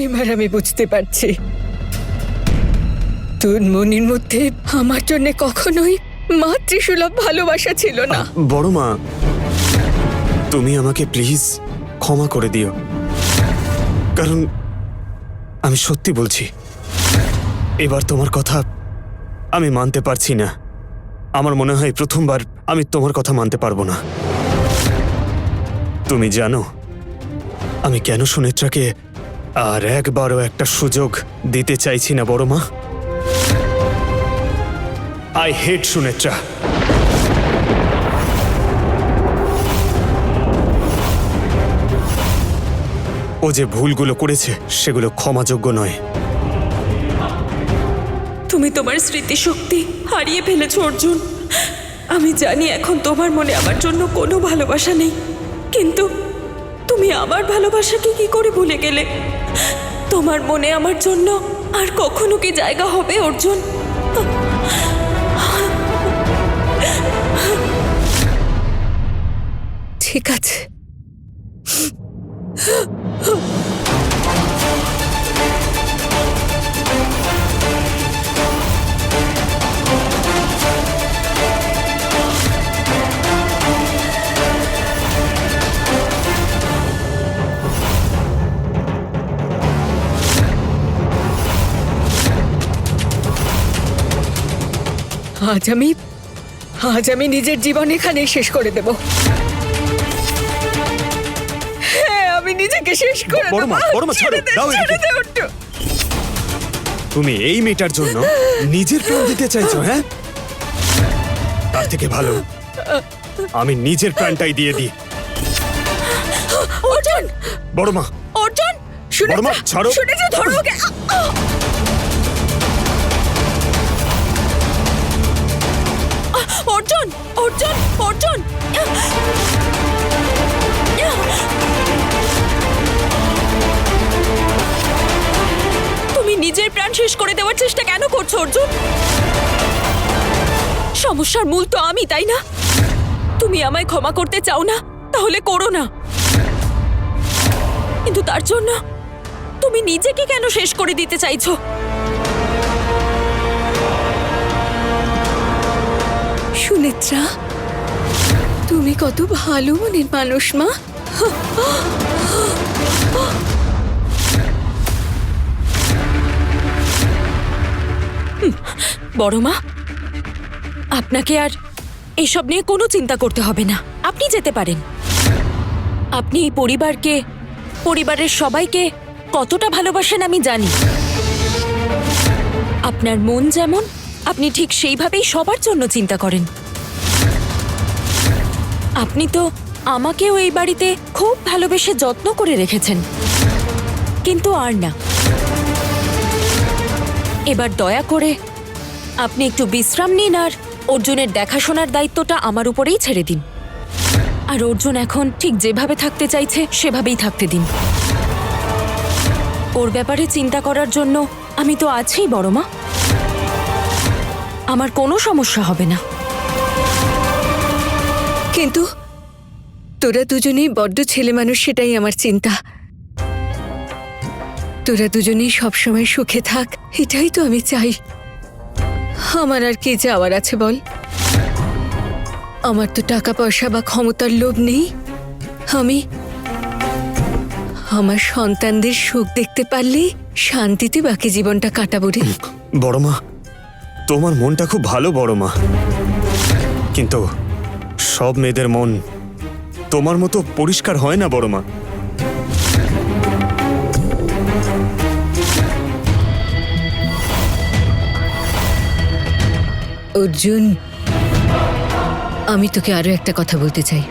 এবার আমি বুঝতে পারছি তোর মনের মধ্যে আমার জন্য কখনোই মাতৃসুলভ ভালোবাসা ছিল না। বড় মা, তুমি আমাকে প্লিজ ক্ষমা করে দিও, কারণ আমি সত্যি বলছি এবার তোমার কথা আমি মানতে পারছি না। আমার মনে হয় প্রথমবার আমি তোমার কথা মানতে পারবো না। তুমি জানো আমি কেন সুনেত্রাকে আর একবারও একটা সুযোগ দিতে চাইছি না বড় মা? I hate Sunethra. ও যে ভুলগুলো করেছে সেগুলো ক্ষমাযোগ্য নয়। তুমি তোমার স্মৃতিশক্তি হারিয়ে ফেলেছো অর্জুন। আমি জানি এখন তোমার মনে আমার জন্য কোনো ভালোবাসা নেই, কিন্তু তুমি আমার ভালোবাসাকে কি করে ভুলে গেলে? তোমার মনে আমার জন্য আর কখনো কি জায়গা হবে অর্জুন? ঠিক আছে, আজ আমি নিজের জীবন এখানেই শেষ করে দেব। হ্যাঁ, আমি নিজেকে শেষ করে বড় দেব। মা, বড় মা, ছাড়ো, দাও এদিকে। ছেড়ে দে অর্জুন। তুমি এই মেয়েটার জন্য নিজের প্রাণ দিতে চাইছো? হ্যাঁ, তার থেকে ভালো আমি নিজের প্রাণটাই দিয়ে দিই। অর্জুন, বড় মা, অর্জুন, বড় মা, ছাড়ো। শুনেছো? ধরো ওকে। অর্জুন, অর্জুন, অর্জুন! তুমি নিজের প্রাণ শেষ করে দেওয়ার চেষ্টা কেন করছো অর্জুন? সমস্যার মূল তো আমি, তাই না? তুমি আমায় ক্ষমা করতে চাও না, তাহলে করো না, কিন্তু তার জন্য তুমি নিজেকে কেন শেষ করে দিতে চাইছো? সুনেত্রা, তুমি কত ভালো মনের মানুষ মা। বড় মা, আপনাকে আর এসব নিয়ে কোনো চিন্তা করতে হবে না। আপনি যেতে পারেন। আপনি এই পরিবারকে, পরিবারের সবাইকে কতটা ভালোবাসেন আমি জানি। আপনার মন যেমন, আপনি ঠিক সেইভাবেই সবার জন্য চিন্তা করেন। আপনি তো আমাকেও এই বাড়িতে খুব ভালোবেসে যত্ন করে রেখেছেন, কিন্তু আর না। এবার দয়া করে আপনি একটু বিশ্রাম নিন আর অর্জুনের দেখাশোনার দায়িত্বটা আমার উপরেই ছেড়ে দিন। আর অর্জুন এখন ঠিক যেভাবে থাকতে চাইছে সেভাবেই থাকতে দিন। ওর ব্যাপারে চিন্তা করার জন্য আমি তো আছিই বড় মা। আমার কোনো সমস্যা হবে না। কিন্তু তোরা দুজনেই বড্ড ছেলে মানুষ, সেটাই আমার চিন্তা। তোরা দুজনেই সবসময় সুখে থাক, এটাই তো আমি চাই। আমার আর কি চাওয়ার আছে বল? আমার তো টাকা পয়সা বা ক্ষমতার লোভ নেই। আমি আমার সন্তানদের সুখ দেখতে পারলেই শান্তিতে বাকি জীবনটা কাটাবো রে। বড় মা, তোমার মনটা খুব ভালো বড় মা, কিন্তু সব মেয়েদের মন তোমার মতো পরিষ্কার হয় না বড় মা। অর্জুন, আমি তোকে আরো একটা কথা বলতে চাই।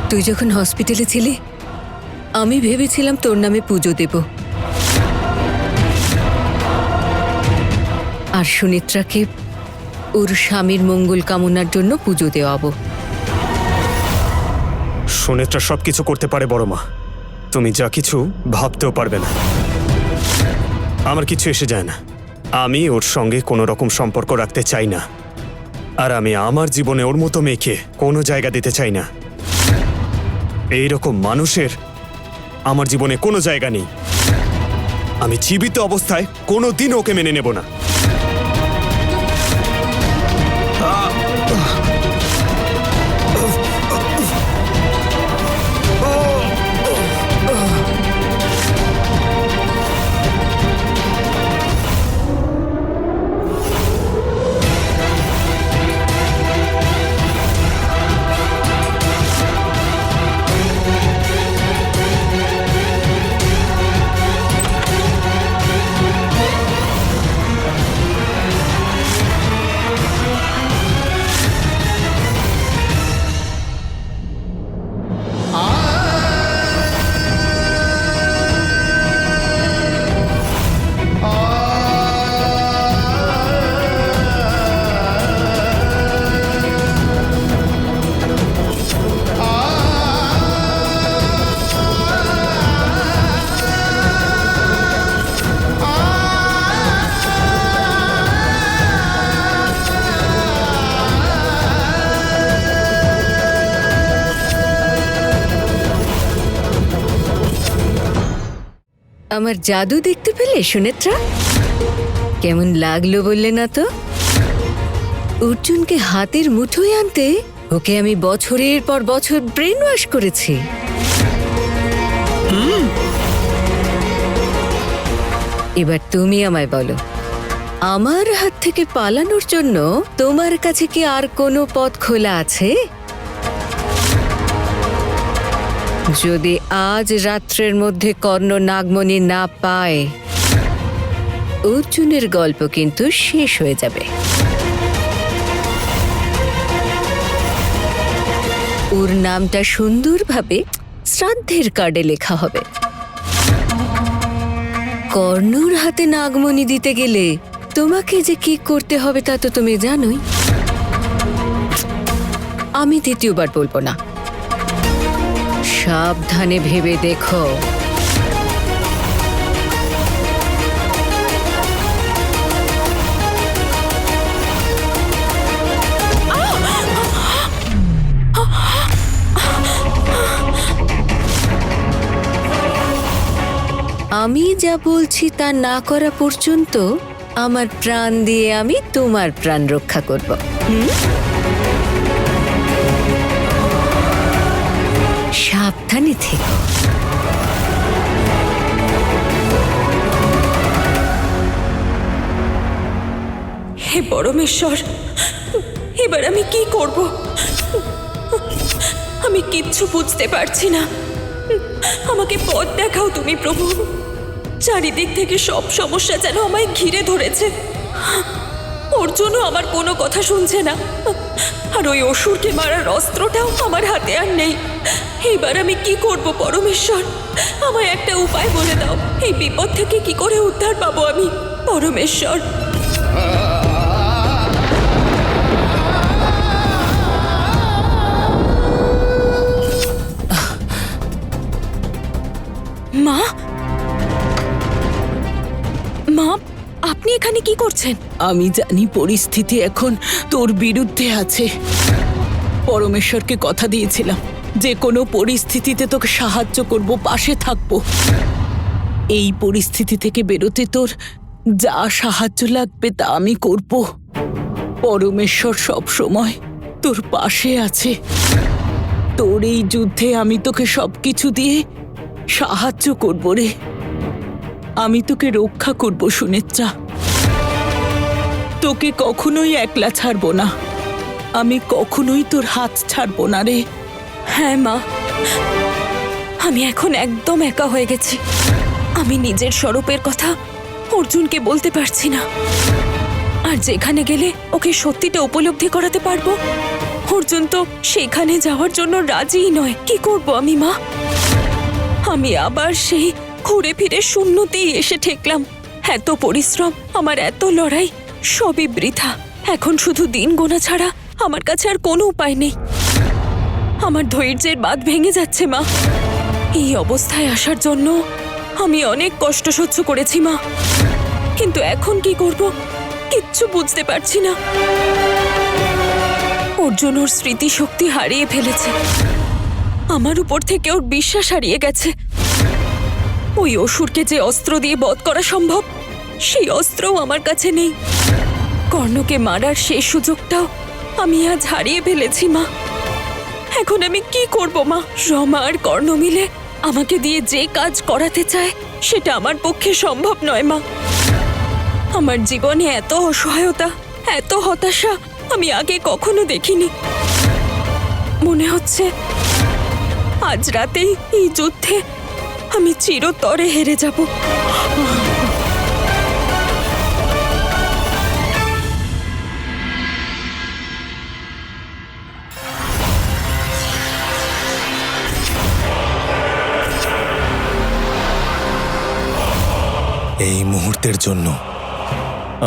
তুই যখন হসপিটালে ছিলি, আমি ভেবেছিলাম তোর নামে পুজো দেব, আর সুনেত্রাকে ওর স্বামীর মঙ্গল কামনার জন্য পুজো দেওয়াবো। সুনেত্রা সবকিছু করতে পারে বড় মা, তুমি যা কিছু ভাবতেও পারবে না। আমার কিছু এসে যায় না। আমি ওর সঙ্গে কোনো রকম সম্পর্ক রাখতে চাই না, আর আমি আমার জীবনে ওর মতো মেয়েকে কোনো জায়গা দিতে চাই না। এইরকম মানুষের আমার জীবনে কোনো জায়গা নেই। আমি জীবিত অবস্থায় কোনোদিন ওকে মেনে নেব না। আমার জাদু দেখতে পেলে সুনেত্রা? কেমন লাগলো বললে না তো? অর্জুনকে হাতের মুঠোয় আনতে ওকে আমি বছরের পর বছর ব্রেন ওয়াশ করেছি। এবার তুমি আমায় বলো, আমার হাত থেকে পালানোর জন্য তোমার কাছে কি আর কোনো পথ খোলা আছে? যদি আজ রাত্রের মধ্যে কর্ণ নাগমণি না পায়, অর্জুনের গল্প কিন্তু শেষ হয়ে যাবে। ওর নামটা সুন্দরভাবে শ্রাদ্ধের কার্ডে লেখা হবে। কর্ণর হাতে নাগমণি দিতে গেলে তোমাকে যে কি করতে হবে তা তো তুমি জানোই। আমি দ্বিতীয়বার বলবো না, সাবধানে ভেবে দেখো। আমি যা বলছি তা না করা পর্যন্ত আমার প্রাণ দিয়ে আমি তোমার প্রাণ রক্ষা করব। সাবধানে থেকো। হে পরমেশ্বর, এবার আমি কি করব? আমি কিচ্ছু বুঝতে পারছি না। আমাকে পথ দেখাও তুমি প্রভু। চারিদিক থেকে সব সমস্যা যেন আমায় ঘিরে ধরেছে। অর্জুনও আমার কোনো কথা শুনছে না, আর ওই অসুরকে মারার অস্ত্রটাও আমার হাতে আর নেই। এইবার আমি কি করব পরমেশ্বর? আমায় একটা উপায় বলে দাও। এই বিপদ থেকে কি করে উদ্ধার পাবো আমি পরমেশ্বর? মা, মা, আপনি এখানে কি করছেন? আমি জানি পরিস্থিতি এখন তোর বিরুদ্ধে আছে। পরমেশ্বরকে কথা দিয়েছিলাম যে কোনো পরিস্থিতিতে তোকে সাহায্য করব, পাশে থাকব। এই পরিস্থিতি থেকে বেরোতে তোর যা সাহায্য লাগবে তা আমি করব। পরমেশ্বর সব সময় তোর পাশে আছে। তোর এই যুদ্ধে আমি তোকে সবকিছু দিয়ে সাহায্য করব রে। আমি তোকে রক্ষা করব সুনেত্রা। তোকে কখনোই একলা ছাড়বো না। আমি কখনোই তোর হাত ছাড়বো না রে। হ্যাঁ মা, আমি এখন একদম একা হয়ে গেছি। আমি নিজের স্বরূপের কথা অর্জুনকে বলতে পারছি না। আর যেখানে গেলে ওকে সত্যিটা উপলব্ধি করাতে পারবো, অর্জুন তো সেখানে যাওয়ার জন্য রাজিই নয়। কি করব আমি মা? আমি আবার সেই ঘুরে ফিরে শূন্যতেই এসে ঠেকলাম। এত পরিশ্রম, আমার এত লড়াই, সবই বৃথা। এখন শুধু দিন গোনা ছাড়া আমার কাছে আর কোনো উপায় নেই। আমার ধৈর্যের বাঁধ ভেঙে যাচ্ছে মা। এই অবস্থায় আসার জন্য আমি অনেক কষ্ট সহ্য করেছি মা, কিন্তু এখন কি করব কিচ্ছু বুঝতে পারছি না। অর্জুন ওর স্মৃতিশক্তি হারিয়ে ফেলেছে। আমার উপর থেকে ওর বিশ্বাস হারিয়ে গেছে। ওই অসুরকে যে অস্ত্র দিয়ে বধ করা সম্ভব সেই অস্ত্রও আমার কাছে নেই। কর্ণকে মারার শেষ সুযোগটাও আমি আজ হারিয়ে ফেলেছি মা। এখন আমি কি করব মা? রমা আর কর্ণ মিলে আমাকে দিয়ে যে কাজ করাতে চায় সেটা আমার পক্ষে সম্ভব নয় মা। আমার জীবনে এত অসহায়তা, এত হতাশা আমি আগে কখনো দেখিনি। মনে হচ্ছে আজ রাতেই এই যুদ্ধে আমি চিরতরে হেরে যাব। এই মুহূর্তের জন্য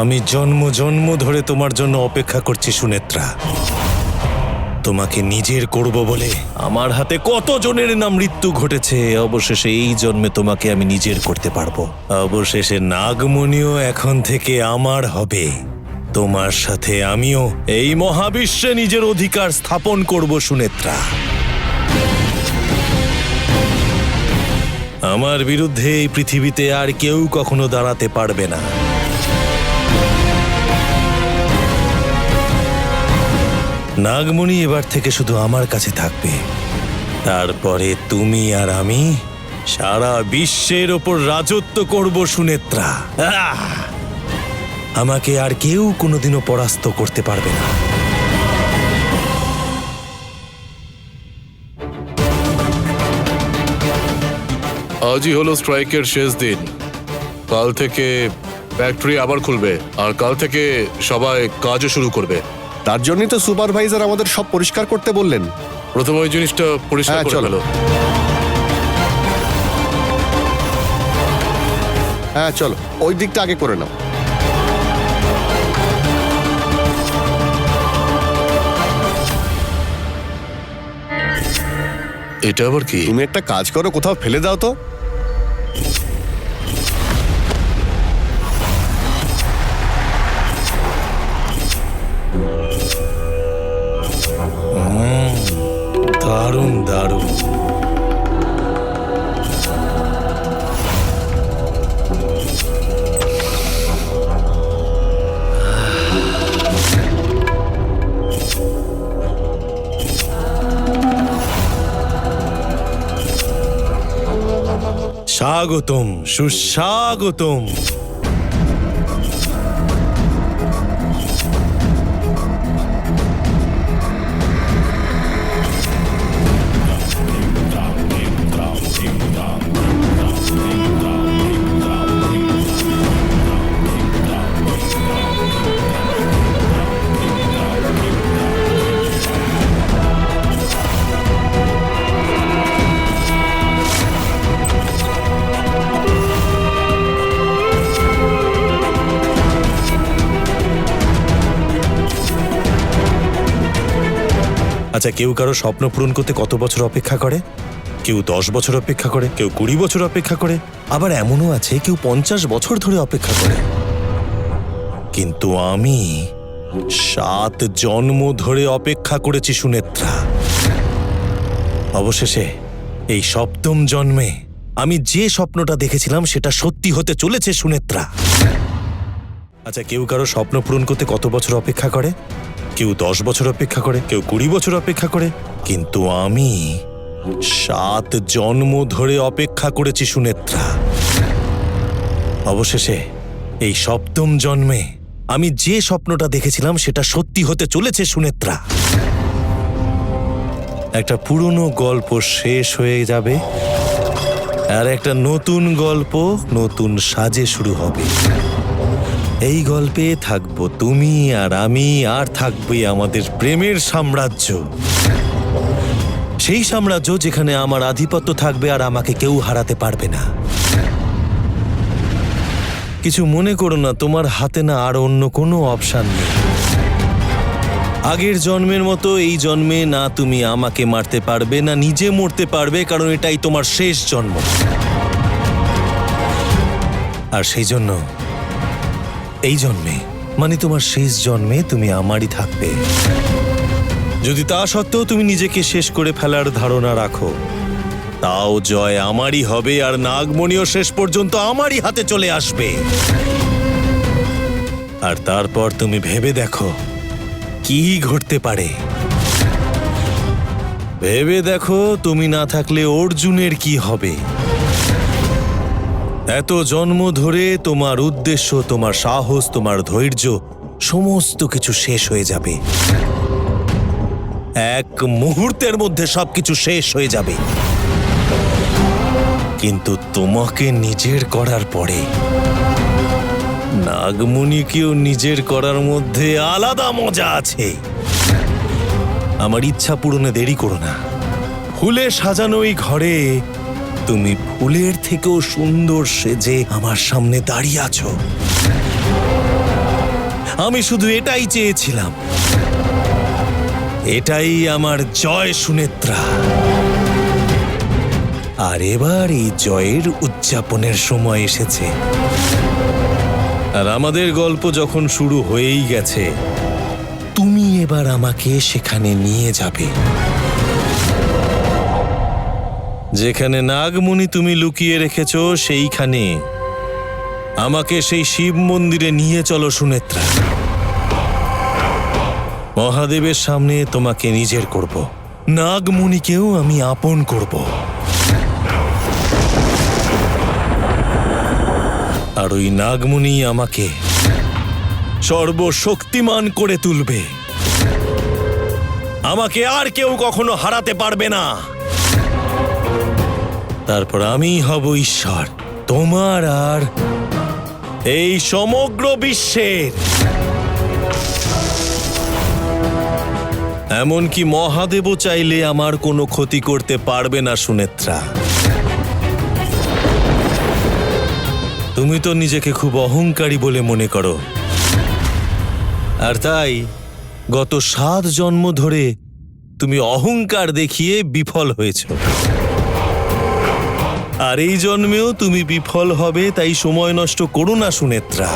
আমি জন্ম জন্ম ধরে তোমার জন্য অপেক্ষা করছি সুনেত্রা। তোমাকে নিজের করব বলে আমার হাতে কত জনের না মৃত্যু ঘটেছে, অবশেষে এই জন্মে তোমাকে আমি নিজের করতে পারবো। অবশেষে নাগমণিও এখন থেকে আমার হবে। তোমার সাথে আমিও এই মহাবিশ্বে নিজের অধিকার স্থাপন করব সুনেত্রা। আমার বিরুদ্ধে এই পৃথিবীতে আর কেউ কখনো দাঁড়াতে পারবে না। নাগমণি এবার থেকে শুধু আমার কাছে থাকবে। তারপরে তুমি আর আমি সারা বিশ্বের ওপর রাজত্ব করব সুনেত্রা। আমাকে আর কেউ কোনোদিনও পরাস্ত করতে পারবে না। আজই হলো স্ট্রাইকের শেষ দিন। কাল থেকে ফ্যাক্টরি আবার খুলবে আর কাল থেকে সবাই কাজও শুরু করবে। তার জন্যই তো সুপারভাইজার আমাদের সব পরিষ্কার করতে বললেন। প্রথম ওই জিনিসটা পরিষ্কার হ্যাঁ, করে চলো। ফেলো। হ্যাঁ চলো, ওই দিকটা আগে করে নাও। এটা আবার কি? তুমি একটা কাজ করো, কোথাও ফেলে দাও তো। দারুণ দারুণ। স্বাগতম, সুস্বাগতম। আচ্ছা, কেউ কারো স্বপ্ন পূরণ করতে কত বছর অপেক্ষা করে? কেউ 10 বছর অপেক্ষা করে, কেউ 20 বছর অপেক্ষা করে, আবার এমনও আছে কেউ 50 বছর ধরে অপেক্ষা করে। কিন্তু আমি 7 জন্ম ধরে অপেক্ষা করেছি সুনেত্রা। অবশেষে এই 7ম জন্মে আমি যে স্বপ্নটা দেখেছিলাম সেটা সত্যি হতে চলেছে সুনেত্রা। আচ্ছা, কেউ কারো স্বপ্ন পূরণ করতে কত বছর অপেক্ষা করে? কেউ 10 বছর অপেক্ষা করে, কেউ 20 বছর অপেক্ষা করে, কিন্তু আমি 7 জন্ম ধরে অপেক্ষা করেছি সুনেত্রা। অবশেষে এই 7ম জন্মে আমি যে স্বপ্নটা দেখেছিলাম সেটা সত্যি হতে চলেছে সুনেত্রা। একটা পুরনো গল্প শেষ হয়ে যাবে আর একটা নতুন গল্প নতুন সাজে শুরু হবে। এই গল্পে থাকবো তুমি আর আমি, আর থাকবে আমাদের প্রেমের সাম্রাজ্য। সেই সাম্রাজ্য যেখানে আমার আধিপত্য থাকবে আর আমাকে কেউ হারাতে পারবে না। কিছু মনে করো না, তোমার হাতে না আর অন্য কোনো অপশন নেই। আগের জন্মের মতো এই জন্মে না তুমি আমাকে মারতে পারবে না নিজে মরতে পারবে, কারণ এটাই তোমার শেষ জন্ম। আর সেই জন্য এই জন্মে মানে তোমার শেষ জন্মে তুমি আমারই থাকবে। যদি তা সত্ত্বেও তুমি নিজেকে শেষ করে ফেলার ধারণা রাখো তাও জয় আমারই হবে, আর নাগমণিও শেষ পর্যন্ত আমারই হাতে চলে আসবে। আর তারপর তুমি ভেবে দেখো কি ঘটতে পারে। ভেবে দেখো তুমি না থাকলে অর্জুনের কি হবে। এত জন্ম ধরে তোমার উদ্দেশ্য, তোমার সাহস, তোমার ধৈর্য সমস্ত কিছু শেষ হয়ে যাবে। এক মুহূর্তের মধ্যে সবকিছু শেষ হয়ে যাবে। কিন্তু তোমাকে নিজের করার পরে নাগমণিকেও নিজের করার মধ্যে আলাদা মজা আছে। আমার ইচ্ছা পূরণে দেরি করো না। ফুলে সাজানো এই ঘরে তুমি ফুলের থেকেও সুন্দর সেজে আমার সামনে দাঁড়িয়ে আছো। আমি শুধু এটাই চেয়েছিলাম। এটাই আমার জয় সুনেত্রা। আর এবার এই জয়ের উদযাপনের সময় এসেছে। আর আমাদের গল্প যখন শুরু হয়েই গেছে, তুমি এবার আমাকে সেখানে নিয়ে যাবে, যেখানে নাগমণি তুমি লুকিয়ে রেখেছো সেইখানে। আমাকে সেই শিব মন্দিরে নিয়ে চলো সুনেত্রা। মহাদেবের সামনে তোমাকে নিজের করব, নাগমণিকেও আমি আপন করব। আর ওই নাগমণি আমাকে সর্বশক্তিমান করে তুলবে। আমাকে আর কেউ কখনো হারাতে পারবে না। তারপর আমি হব ঈশ্বর, তোমার আর এই সমগ্র বিশ্বের। এমনকি মহাদেবও চাইলে আমার কোনো ক্ষতি করতে পারবে না সুনেত্রা। তুমি তো নিজেকে খুব অহংকারী বলে মনে করো, আর তাই গত 7 জন্ম ধরে তুমি অহংকার দেখিয়ে বিফল হয়েছ। আর এই জন্মেও তুমি বিফল হবে, তাই সময় নষ্ট করো না সুনেত্রা।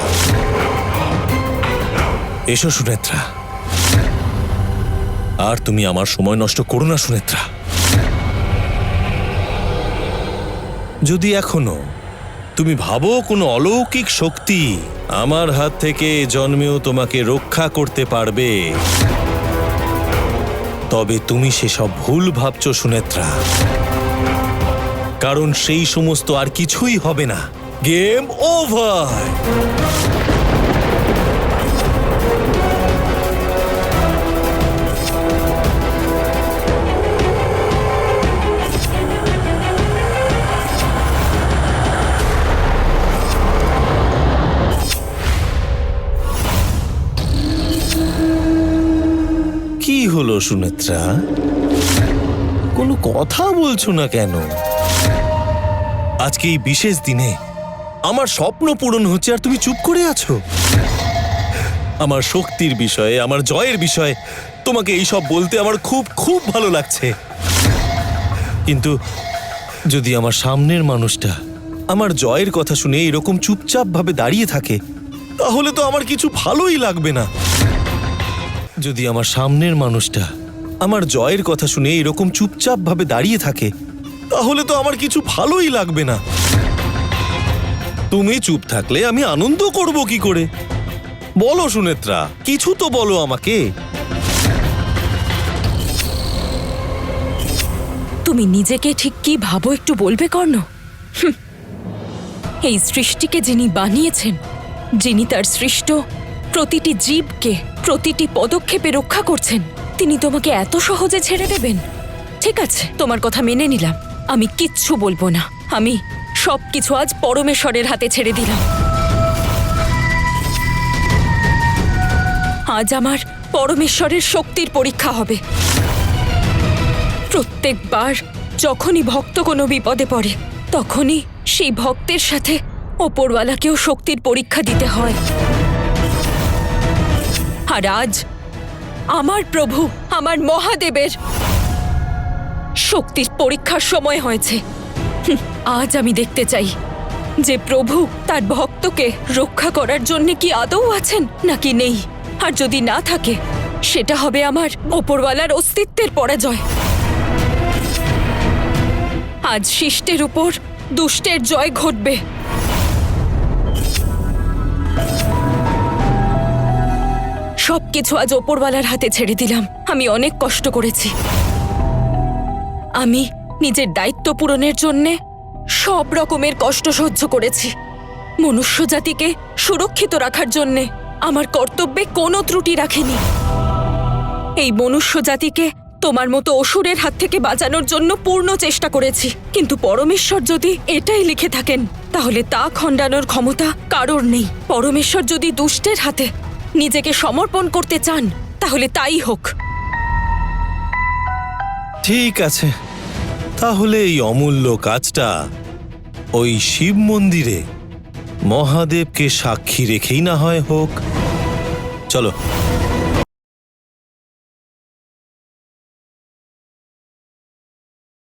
এসো সুনেত্রা, আর তুমি আমার সময় নষ্ট করো না সুনেত্রা। যদি এখনো তুমি ভাবো কোনো অলৌকিক শক্তি আমার হাত থেকে জন্মেও তোমাকে রক্ষা করতে পারবে, তবে তুমি সেসব ভুল ভাবছো সুনেত্রা। কারণ সেই সমস্ত আর কিছুই হবে না। Game over. কি হলো সুনেত্রা, কোনো কথা বলছো না কেন? আজকে এই বিশেষ দিনে আমার স্বপ্ন পূরণ হচ্ছে আর তুমি চুপ করে আছো। আমার শক্তির বিষয়ে, আমার জয়ের বিষয়ে তোমাকে এইসব বলতে আমার খুব খুব ভালো লাগছে। কিন্তু যদি আমার সামনের মানুষটা আমার জয়ের কথা শুনে এরকম চুপচাপ ভাবে দাঁড়িয়ে থাকে, তাহলে তো আমার কিছু ভালোই লাগবে না। যদি আমার সামনের মানুষটা আমার জয়ের কথা শুনে এরকম চুপচাপ ভাবে দাঁড়িয়ে থাকে, তাহলে তো আমার কিছু ভালোই লাগবে না। তুমি চুপ থাকলে আমি আনন্দ করব কি করে? বলো সুনেত্রা, কিছু তো বলো আমাকে। তুমি নিজেকে ঠিক কি ভাবো একটু বলবে কর্ণ? এই সৃষ্টিকে যিনি বানিয়েছেন, যিনি তার সৃষ্ট প্রতিটি জীবকে প্রতিটি পদক্ষেপে রক্ষা করছেন, তিনি তোমাকে এত সহজে ছেড়ে দেবেন? ঠিক আছে, তোমার কথা মেনে নিলাম, আমি কিচ্ছু বলবো না। আমি সবকিছু আজ পরমেশ্বরের হাতে ছেড়ে দিলাম। আজ আমার পরমেশ্বরের শক্তির পরীক্ষা হবে। প্রত্যেকবার যখনই ভক্ত কোনো বিপদে পড়ে, তখনই সেই ভক্তের সাথে ওপরওয়ালাকেও শক্তির পরীক্ষা দিতে হয়। আর আজ আমার প্রভু, আমার মহাদেবের শক্তির পরীক্ষার সময় হয়েছে। আজ আমি দেখতে চাই যে প্রভু তার ভক্তকে রক্ষা করার জন্য কি আদৌ আছেন নাকি নেই। আর যদি না থাকে, সেটা হবে আমার ওপরওয়ালার অস্তিত্বের পরাজয়। আজ শিষ্টের উপর দুষ্টের জয় ঘটবে। সবকিছু আজ ওপরওয়ালার হাতে ছেড়ে দিলাম। আমি অনেক কষ্ট করেছি। আমি নিজের দায়িত্ব পূরণের জন্যে সব রকমের কষ্ট সহ্য করেছি। মনুষ্য জাতিকে সুরক্ষিত রাখার জন্যে আমার কর্তব্যে কোনো ত্রুটি রাখিনি। এই মনুষ্য জাতিকে তোমার মতো অসুরের হাত থেকে বাঁচানোর জন্য পূর্ণ চেষ্টা করেছি। কিন্তু পরমেশ্বর যদি এটাই লিখে থাকেন, তাহলে তা খণ্ডানোর ক্ষমতা কারোর নেই। পরমেশ্বর যদি দুষ্টের হাতে নিজেকে সমর্পণ করতে চান, তাহলে তাই হোক। ঠিক আছে, তাহলে এই অমূল্য কাজটা ওই শিব মন্দিরে মহাদেবকে সাক্ষী রেখেই না হয় হোক। চলো।